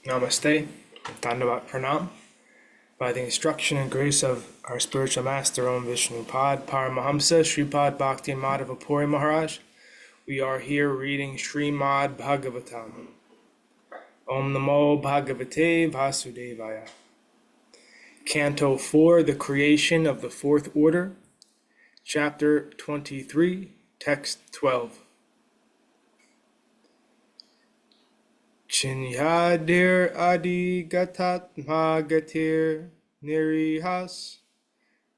Namaste, Dandavat Pranam. By the instruction and grace of our spiritual master, Om Vishnupad, Paramahamsa, Sripad, Bhakti, and Madhava Puri Maharaj, we are here reading Srimad Bhagavatam. Om Namo Bhagavate Vasudevaya. Canto 4, The Creation of the Fourth Order, Chapter 23, Text 12. Chinyadir adi gatat magatir nirihas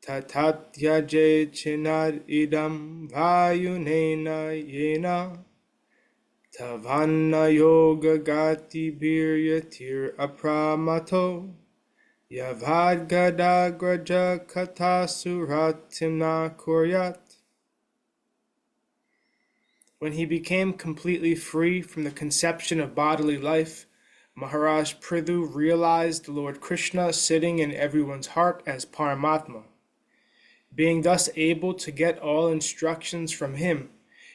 tatat yaje chinad idam vayunena yena tavanna yoga gati biryatir apramato yavad gadagraja kata suratimna kuryat. When he became completely free from the conception of bodily life, Maharaj Pṛthu realized Lord Krishna sitting in everyone's heart as Paramatma. Being thus able to get all instructions from him,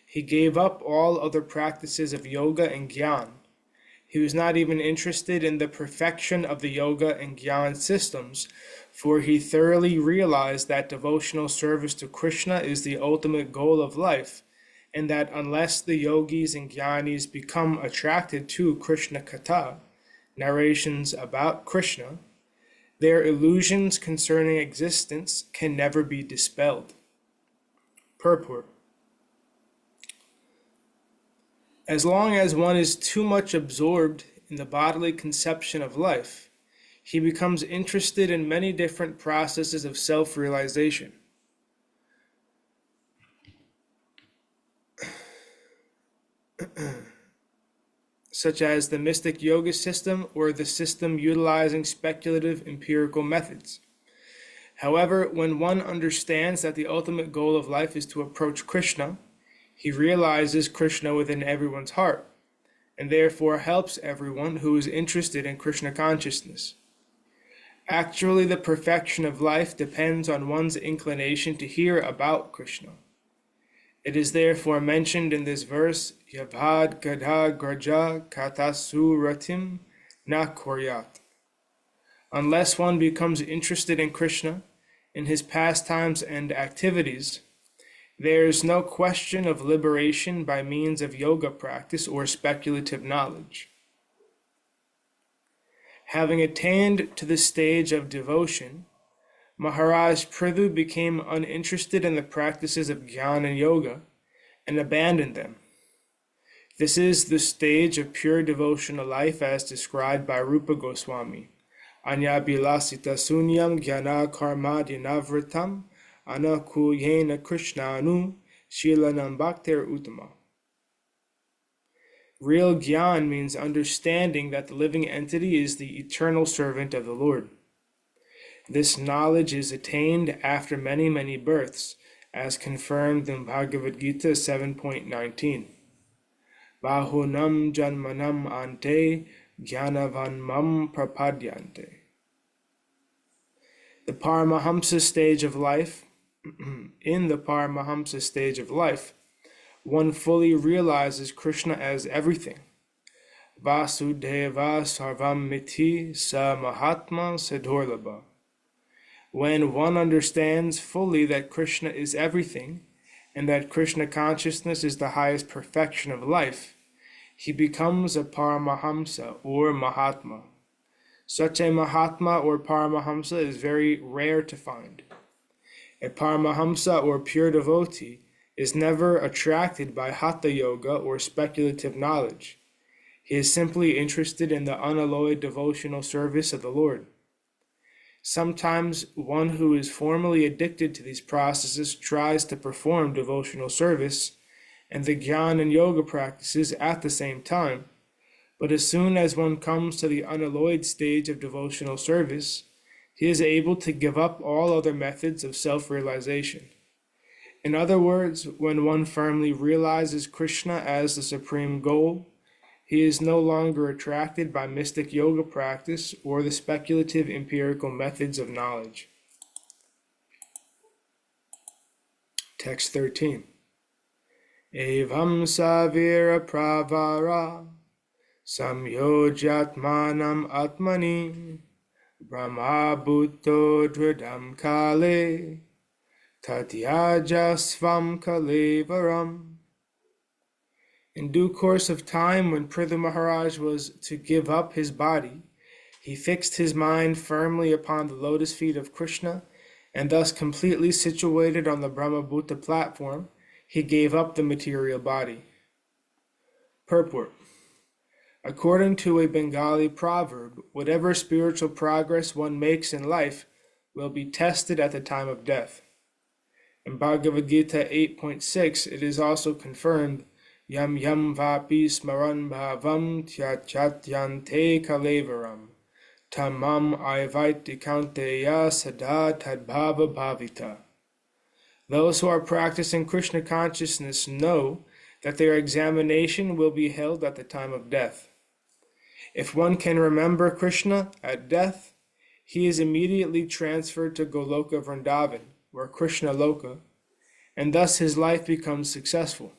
he gave up all other practices of yoga and jnana. He was not even interested in the perfection of the yoga and jnana systems, for he thoroughly realized that devotional service to Krishna is the ultimate goal of life, and that unless the yogis and jnanis become attracted to Krishna Katha, narrations about Krishna, their illusions concerning existence can never be dispelled. Purport. As long as one is too much absorbed in the bodily conception of life, he becomes interested in many different processes of self-realization. Such as the mystic yoga system or the system utilizing speculative empirical methods. However, when one understands that the ultimate goal of life is to approach Krishna, he realizes Krishna within everyone's heart, and therefore helps everyone who is interested in Krishna consciousness. Actually, the perfection of life depends on one's inclination to hear about Krishna. It is therefore mentioned in this verse, Yavad Gadha Graja Katasuratim Na Kuryat. Unless one becomes interested in Krishna, in his pastimes and activities, there is no question of liberation by means of yoga practice or speculative knowledge. Having attained to the stage of devotion, Maharaj Pṛthu became uninterested in the practices of jnana and yoga and abandoned them. This is the stage of pure devotional life as described by Rupa Goswami. Anyabilasita sunyam jnana karma dinavritam anakuyena krishnanu shilanam bhaktir uttama. Real jnana means understanding that the living entity is the eternal servant of the Lord. This knowledge is attained after many, many births, as confirmed in Bhagavad Gita 7.19. Bahunam janmanam ante jnanavanmam prapadyante. The Paramahamsa stage of life, in the Paramahamsa stage of life, one fully realizes Krishna as everything. Vasudeva sarvam miti sa mahatma sadurlabha. When one understands fully that Krishna is everything, and that Krishna consciousness is the highest perfection of life, he becomes a Paramahamsa or Mahatma. Such a Mahatma or Paramahamsa is very rare to find. A Paramahamsa or pure devotee is never attracted by Hatha Yoga or speculative knowledge. He is simply interested in the unalloyed devotional service of the Lord. Sometimes one who is formally addicted to these processes tries to perform devotional service and the jnana and yoga practices at the same time, but as soon as one comes to the unalloyed stage of devotional service, he is able to give up all other methods of self-realization. In other words, when one firmly realizes Krishna as the supreme goal, he is no longer attracted by mystic yoga practice or the speculative empirical methods of knowledge. Text 13. Evam savira pravara samyojatmanam atmani brahma bhutto dridam kale tatyaja svam kalevaram. In due course of time, when Pṛthu Maharaj was to give up his body, he fixed his mind firmly upon the lotus feet of Krishna, and thus completely situated on the Brahma-bhuta platform, he gave up the material body. Purport. According to a Bengali proverb, whatever spiritual progress one makes in life will be tested at the time of death. In Bhagavad Gita 8.6, it is also confirmed, Yam yam vapi smaran bhavam tyachatyante kalevaram tamam aivaiti kanteya sada tadbhava bhavita. Those who are practicing Krishna consciousness know that their examination will be held at the time of death. If one can remember Krishna at death, he is immediately transferred to Goloka Vrindavan, or Krishna Loka, and thus his life becomes successful.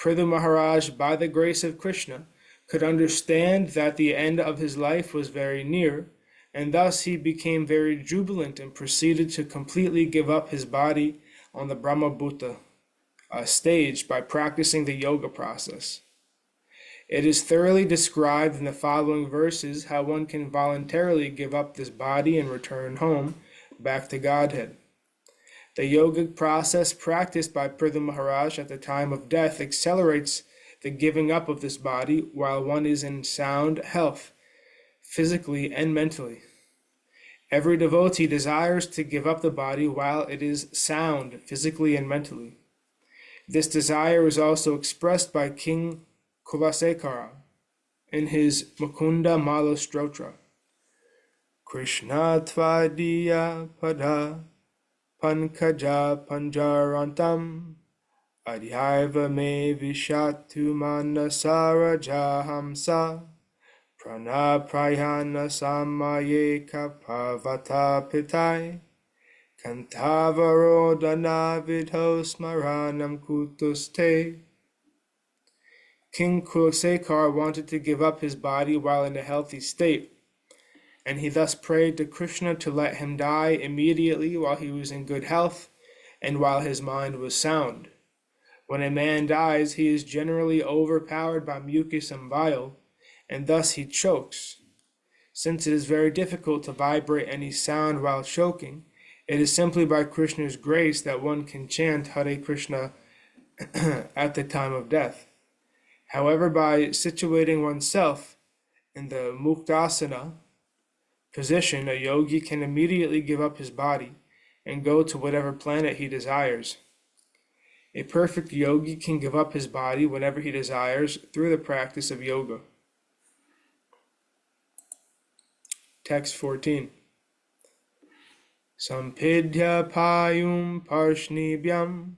Pṛthu Maharaj, by the grace of Krishna, could understand that the end of his life was very near, and thus he became very jubilant and proceeded to completely give up his body on the Brahma-bhuta stage by practicing the yoga process. It is thoroughly described in the following verses how one can voluntarily give up this body and return home, back to Godhead. The yogic process practiced by Pṛthu Maharaj at the time of death accelerates the giving up of this body while one is in sound health, physically and mentally. Every devotee desires to give up the body while it is sound, physically and mentally. This desire is also expressed by King Kulasekara in his Mukunda Mala Stotra. Krishna tvadiya pada pankaja panjarantam adhyaiva me vishatu manasara jahamsa pranaprayana samaye kapavata pitai kantavarodana vidho smaranam kutuste. King Kulasekar wanted to give up his body while in a healthy state, and he thus prayed to Krishna to let him die immediately while he was in good health and while his mind was sound. When a man dies, he is generally overpowered by mucus and bile, and thus he chokes. Since it is very difficult to vibrate any sound while choking, it is simply by Krishna's grace that one can chant Hare Krishna at the time of death. However, by situating oneself in the Muktasana position, a yogi can immediately give up his body and go to whatever planet he desires. A perfect yogi can give up his body whenever he desires through the practice of yoga. Text 14. Sampidya payum parshnibhyam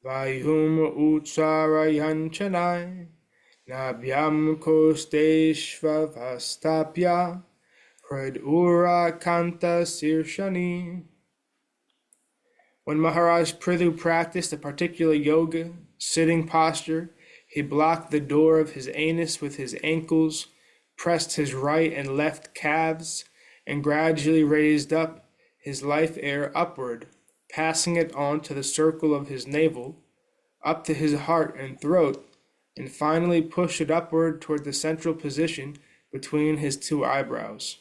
vayum utsarayanchanai nabhyam kosteshva vastapya hridura kanta sirshani. When Maharaj Pṛthu practiced a particular yoga, sitting posture, he blocked the door of his anus with his ankles, pressed his right and left calves, and gradually raised up his life air upward, passing it on to the circle of his navel, up to his heart and throat, and finally pushed it upward toward the central position between his two eyebrows.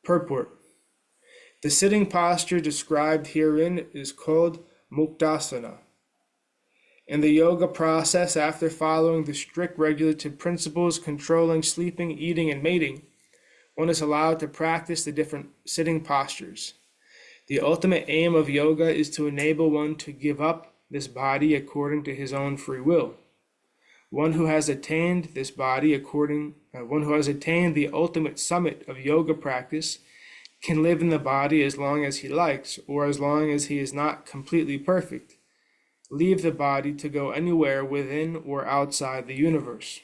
Purport. The sitting posture described herein is called Muktasana. In the yoga process, after following the strict regulative principles controlling sleeping, eating, and mating, one is allowed to practice the different sitting postures. The ultimate aim of yoga is to enable one to give up this body according to his own free will. One who has attained this body one who has attained the ultimate summit of yoga practice can live in the body as long as he likes, or as long as he is not completely perfect, leave the body to go anywhere within or outside the universe.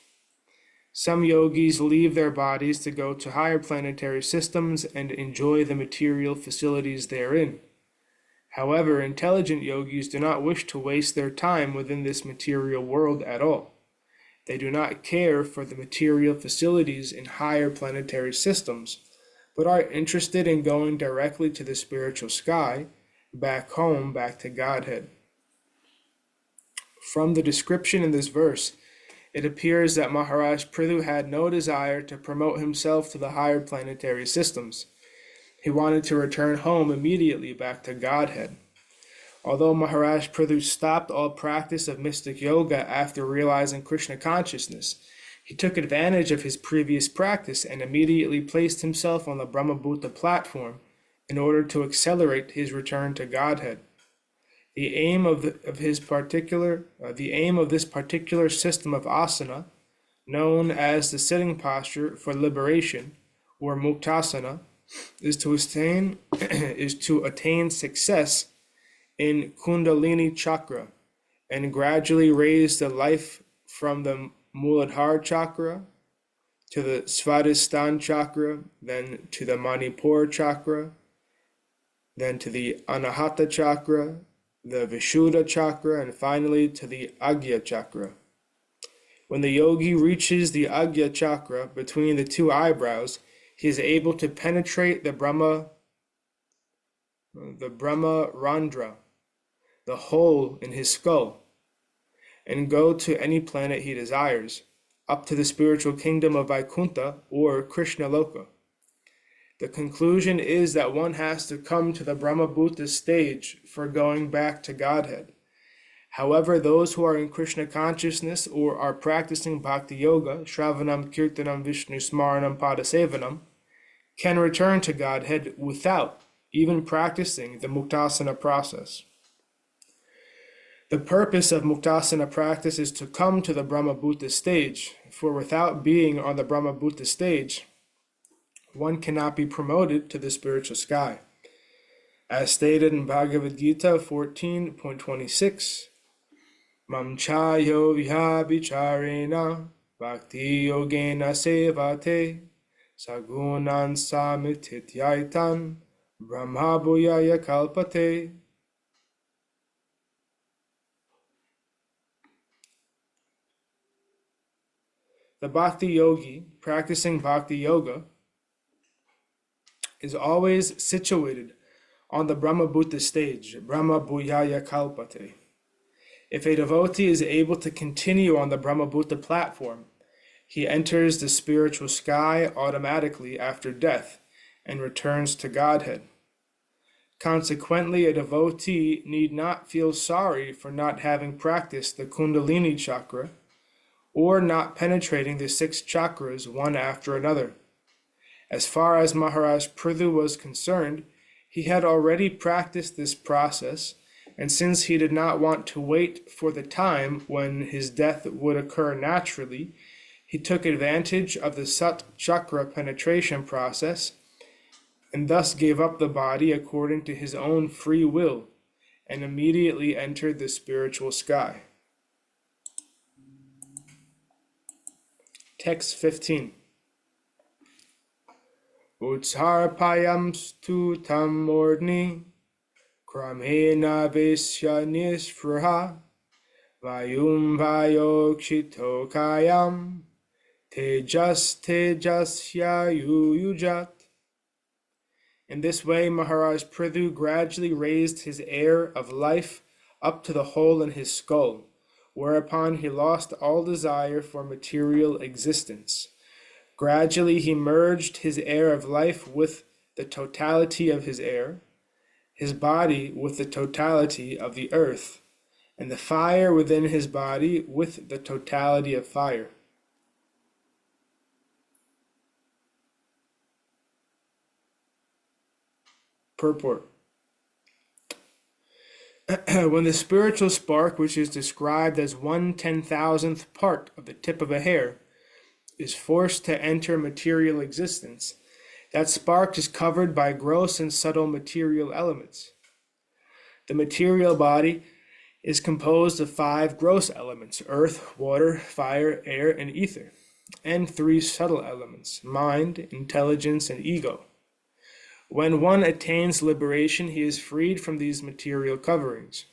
Some yogis leave their bodies to go to higher planetary systems and enjoy the material facilities therein. However, intelligent yogis do not wish to waste their time within this material world at all. They do not care for the material facilities in higher planetary systems, but are interested in going directly to the spiritual sky, back home, back to Godhead. From the description in this verse, it appears that Maharaj Pṛthu had no desire to promote himself to the higher planetary systems. He wanted to return home immediately back to Godhead. Although Maharaj Pṛthu stopped all practice of mystic yoga after realizing Krishna consciousness, he took advantage of his previous practice and immediately placed himself on the Brahmabhuta platform in order to accelerate his return to Godhead. The aim of this particular system of asana, known as the sitting posture for liberation, or muktasana, is to attain success in Kundalini chakra and gradually raise the life from the Muladhara chakra to the Svadhisthana chakra, then to the Manipura chakra, then to the Anahata chakra, the Vishuddha chakra, and finally to the Agya chakra. When the yogi reaches the Agya chakra between the two eyebrows, he is able to penetrate the Brahma Randra, the hole in his skull, and go to any planet he desires, up to the spiritual kingdom of Vaikuntha or Krishna Loka. The conclusion is that one has to come to the Brahmabhuta stage for going back to Godhead. However, those who are in Krishna consciousness or are practicing Bhakti Yoga, Shravanam, Kirtanam, Vishnu Smaranam, Padasevanam, can return to Godhead without even practicing the Muktasana process. The purpose of Muktasana practice is to come to the Brahmabhuta stage, for without being on the Brahmabhuta stage, one cannot be promoted to the spiritual sky. As stated in Bhagavad Gita 14.26, Mam chayo vihabhicharena bhakti yogena sevate sagunan samitityaitan brahma bhuyaya kalpate. The Bhakti yogi practicing Bhakti Yoga is always situated on the Brahmabhuta stage, Brahma Bhuyaya Kalpate. If a devotee is able to continue on the Brahmabhuta platform, he enters the spiritual sky automatically after death and returns to Godhead. Consequently, a devotee need not feel sorry for not having practiced the Kundalini chakra or not penetrating the 6 chakras one after another. As far as Maharaj Pṛthu was concerned, he had already practiced this process, and since he did not want to wait for the time when his death would occur naturally, he took advantage of the Sat chakra penetration process and thus gave up the body according to his own free will and immediately entered the spiritual sky. Text 15. Utsarpayam stutam ordni kramena visya nispraha vayum vayokshitokayam tejasya yuyujat. In this way, Maharaj Pṛthu gradually raised his air of life up to the hole in his skull, whereupon he lost all desire for material existence. Gradually he merged his air of life with the totality of his air, his body with the totality of the earth, and the fire within his body with the totality of fire. Purport. When the spiritual spark, which is described as 1/10,000th part of the tip of a hair, is forced to enter material existence, that spark is covered by gross and subtle material elements. The material body is composed of 5 gross elements: earth, water, fire, air, and ether, and 3 subtle elements: mind, intelligence, and ego. When one attains liberation, he is freed from these material coverings.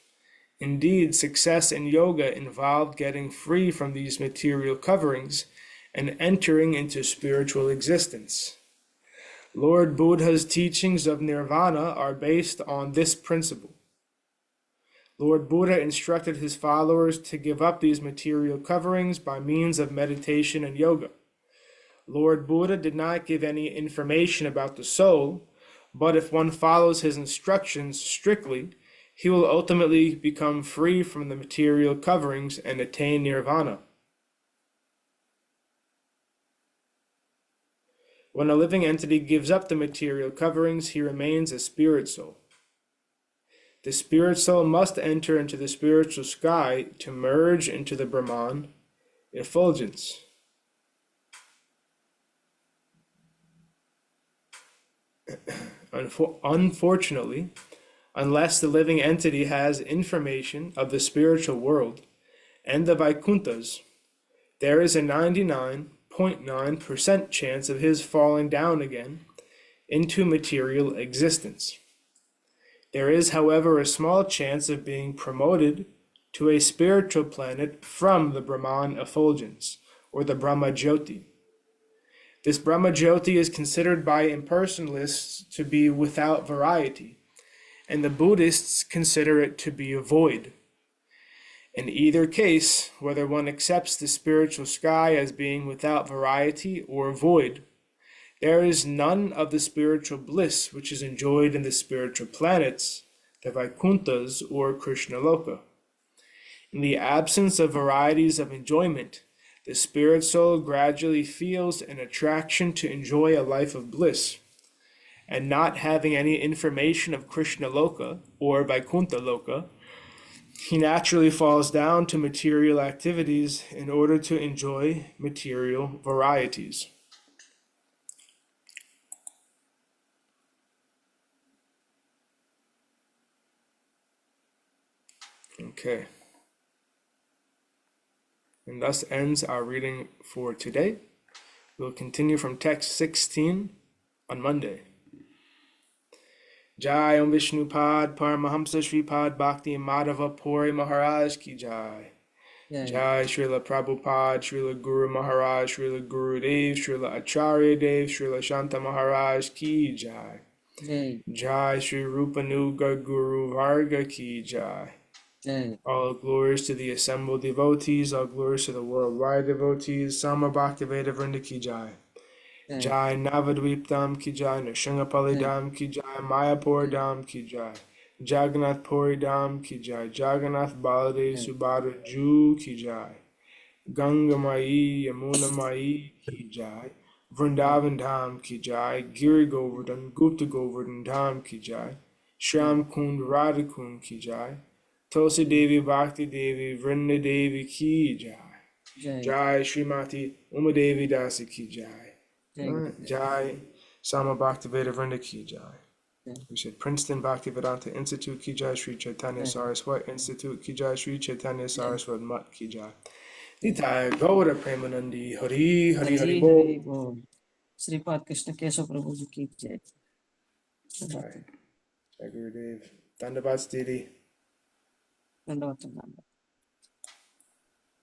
Indeed, success in yoga involved getting free from these material coverings and entering into spiritual existence. Lord Buddha's teachings of nirvana are based on this principle. Lord Buddha instructed his followers to give up these material coverings by means of meditation and yoga. Lord Buddha did not give any information about the soul, but if one follows his instructions strictly, he will ultimately become free from the material coverings and attain nirvana. When a living entity gives up the material coverings, he remains a spirit soul. The spirit soul must enter into the spiritual sky to merge into the Brahman effulgence. Unfortunately, unless the living entity has information of the spiritual world and the Vaikunthas, there is a 99.9% chance of his falling down again into material existence. There is, however, a small chance of being promoted to a spiritual planet from the Brahman effulgence, or the Brahma Jyoti. This Brahma Jyoti is considered by impersonalists to be without variety, and the Buddhists consider it to be a void. In either case, whether one accepts the spiritual sky as being without variety or void, there is none of the spiritual bliss which is enjoyed in the spiritual planets, the Vaikunthas or Krishna Loka. In the absence of varieties of enjoyment, the spirit soul gradually feels an attraction to enjoy a life of bliss, and not having any information of Krishna Loka or Vaikuntha Loka, he naturally falls down to material activities in order to enjoy material varieties. Okay. And thus ends our reading for today. We'll continue from text 16 on Monday. Jai Om Vishnupad Paramahamsa Sripad Bhakti Madhava Puri Mahārāja ki Jai. Jai Srila Prabhupada, Srila Guru Maharaj, Srila Guru Dev, Srila Acharya Dev, Srila Shanta Maharaj ki Jai. Jai Sri Rupanuga Guru Varga ki Jai. All glories to the assembled devotees, all glories to the worldwide devotees. Sama Bhaktivedanta ki Jai. Jai Navadvip Dham ki Jai, Nrsimhapali Dham ki Jai, Mayapur Dham ki Jai, Jagannath Puri Dham ki Jai, Jagannath Baladev Subhadra Ju ki Jai, Ganga Mai Yamuna Mai ki Jai, Vrindavan Dham ki Jai, Giri Govardhan, Gupta Govardhan Dham ki Jai, Sham Kund Radha Kund ki Jai, Tulsi Devi Bhakti Devi Vrinda Devi ki Jai, Jai Srimati Uma Devi Dasi ki Jai. Jai Sama Bhaktivedanta ki Jai. We said Princeton Bhaktivedanta Institute ki Jai, Sri Chaitanya Saraswat Institute ki Jai, Sri Chaitanya Saraswat Mat ki Jai. Nitai Gaura Premanandi Hari Hari Hari Bol. Sripad Krishna Keshav Prabhu ji ki Jai. Jai Gurudev. Dandavad Stiti. Dandavad.